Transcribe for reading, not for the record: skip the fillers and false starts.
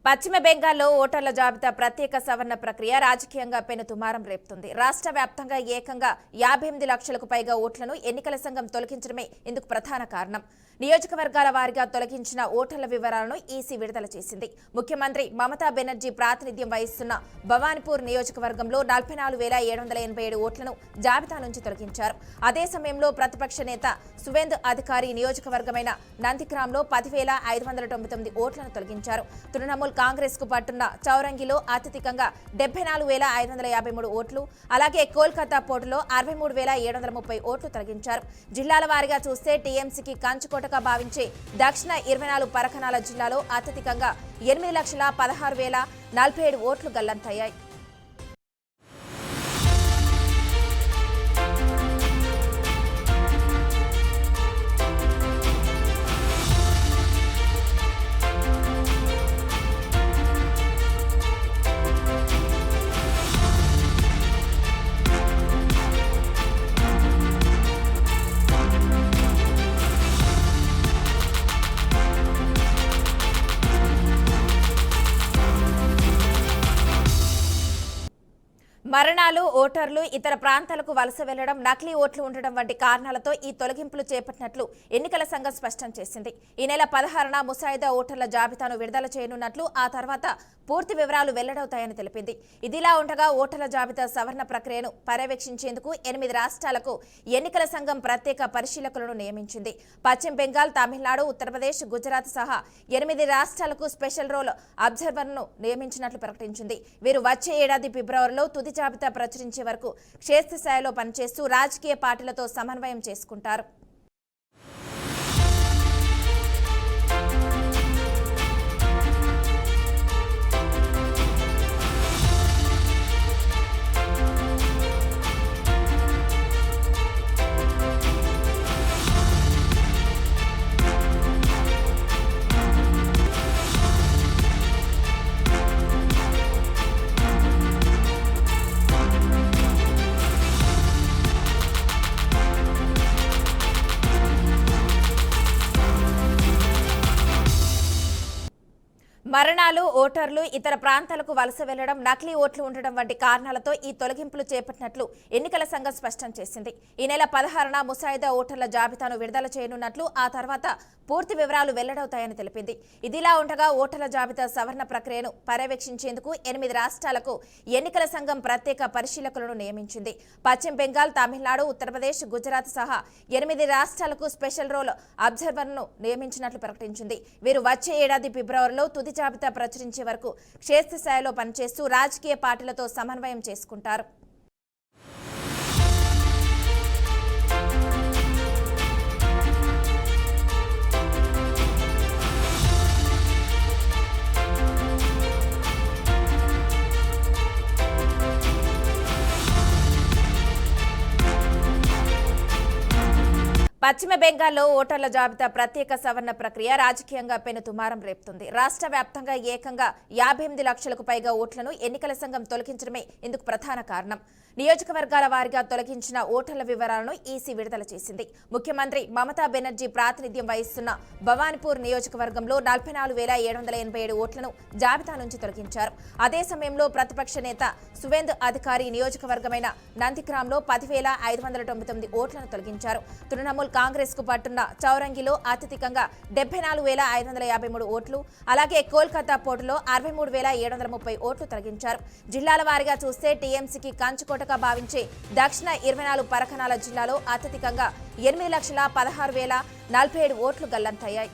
పశ్చిమ బెంగాల్లో ఓటర్ల జాబితా ప్రత్యేక సవరణ ప్రక్రియ రాజకీయంగా పెనుదుమారం రేపుతుంది. రాష్ట్ర వ్యాప్తంగా ఏకంగా 58 లక్షలకు పైగా ఓట్లను ఎన్నికల సంఘం తొలగించడమే ఇందుకు ప్రధాన కారణం. నియోజకవర్గాల వారీగా తొలగించిన ఓటర్ల వివరాలను ఈసీ విడుదల చేసింది. ముఖ్యమంత్రి మమతా బెనర్జీ ప్రాతినిధ్యం వహిస్తున్న భవానీపూర్ నియోజకవర్గంలో 44,787 ఓట్లను జాబితా నుంచి తొలగించారు. అదే సమయంలో ప్రతిపక్ష నేత సువేందు అధికారి నియోజకవర్గమైన నందిగ్రామ్లో 10,599 ఓట్లను తొలగించారు. తృణమూల్ కాంగ్రెస్ కు పట్టున్న చౌరంగిలో అత్యధికంగా 74,553 ఓట్లు, అలాగే కోల్కతా పోర్టులో 63,730 ఓట్లు తొలగించారు. జిల్లాల వారీగా చూస్తే టీఎంసీకి కంచుకోటగా భావించే దక్షిణ 24 పరగనాల జిల్లాలో అత్యధికంగా 8,16,047 ఓట్లు గల్లంతయ్యాయి. మరణాలు, ఓటర్లు ఇతర ప్రాంతాలకు వలస వెళ్లడం, నకిలీ ఓట్లు ఉండడం వంటి కారణాలతో ఈ తొలగింపులు చేపట్టినట్లు ఎన్నికల సంఘం స్పష్టం చేసింది. ఈ నెల 16న ముసాయిదా ఓటర్ల జాబితాను విడుదల చేయనున్నట్లు, ఆ తర్వాత పూర్తి వివరాలు వెల్లడవుతాయని తెలిపింది. ఇదిలా ఉండగా ఓటర్ల జాబితా సవరణ ప్రక్రియను పర్యవేక్షించేందుకు 8 రాష్ట్రాలకు ఎన్నికల సంఘం ప్రత్యేక పరిశీలకులను నియమించింది. పశ్చిమ బెంగాల్, తమిళనాడు, ఉత్తరప్రదేశ్, గుజరాత్ సహా 8 రాష్ట్రాలకు స్పెషల్ రోల్ అబ్జర్వర్ను నియమించినట్లు ప్రకటించింది. వీరు వచ్చే ఏడాది ఫిబ్రవరిలో తుది జాబితా ప్రచురించే వరకు క్షేత్రస్థాయిలో పనిచేస్తూ రాజకీయ పార్టీలతో సమన్వయం చేసుకుంటారు. మరణాలు, ఓటర్లు ఇతర ప్రాంతాలకు వలస వెళ్లడం, నకిలీ ఓట్లు ఉండడం వంటి కారణాలతో ఈ తొలగింపులు చేపట్టినట్లు ఎన్నికల సంఘం స్పష్టం చేసింది. ఈ నెల 16న ముసాయిదా ఓటర్ల జాబితాను విడుదల చేయనున్నట్లు, ఆ తర్వాత పూర్తి వివరాలు వెల్లడవుతాయని తెలిపింది. ఇదిలా ఉండగా ఓటర్ల జాబితా సవరణ ప్రక్రియను పర్యవేక్షించేందుకు 8 రాష్ట్రాలకు ఎన్నికల సంఘం ప్రత్యేక పరిశీలకులను నియమించింది. పశ్చిమ బెంగాల్, తమిళనాడు, ఉత్తరప్రదేశ్, గుజరాత్ సహా 8 రాష్ట్రాలకు స్పెషల్ రోల్ అబ్జర్వర్ను నియమించినట్లు ప్రకటించింది. వీరు వచ్చే ఏడాది ఫిబ్రవరిలో తుది జాబితా ప్రచురించే వరకు క్షేత్రస్థాయిలో పనిచేస్తూ రాజకీయ పార్టీలతో సమన్వయం చేసుకుంటారు. పశ్చిమ బెంగాల్లో ఓటర్ల జాబితా ప్రత్యేక సవరణ ప్రక్రియ రాజకీయంగా పెనుదుమారం రేపుతుంది. రాష్ట్ర వ్యాప్తంగా ఏకంగా 58 లక్షలకు పైగా ఓట్లను ఎన్నికల సంఘం తొలగించడమే ఇందుకు ప్రధాన కారణం. నియోజకవర్గాల వారీగా తొలగించిన ఓటర్ల వివరాలను ఈసీ విడుదల చేసింది. ముఖ్యమంత్రి మమతా బెనర్జీ ప్రాతినిధ్యం వహిస్తున్న భవానీపూర్ నియోజకవర్గంలో 44,787 ఓట్లను జాబితా నుంచి తొలగించారు. అదే సమయంలో ప్రతిపక్ష నేత సువేందు అధికారి నియోజకవర్గమైన నందిగ్రామ్లో 10,599 ఓట్లను తొలగించారు. తృణమూల్ కాంగ్రెస్ కు పట్టున్న చౌరంగిలో అత్యధికంగా 74,553 ఓట్లు, అలాగే కోల్కతా పోర్టులో 63,730 ఓట్లు తొలగించారు. జిల్లాల వారీగా చూస్తే టీఎంసీకి కంచుకోటగా భావించే దక్షిణ 24 పరగనాల జిల్లాలో అత్యధికంగా 8,16,047 ఓట్లు గల్లంతయ్యాయి.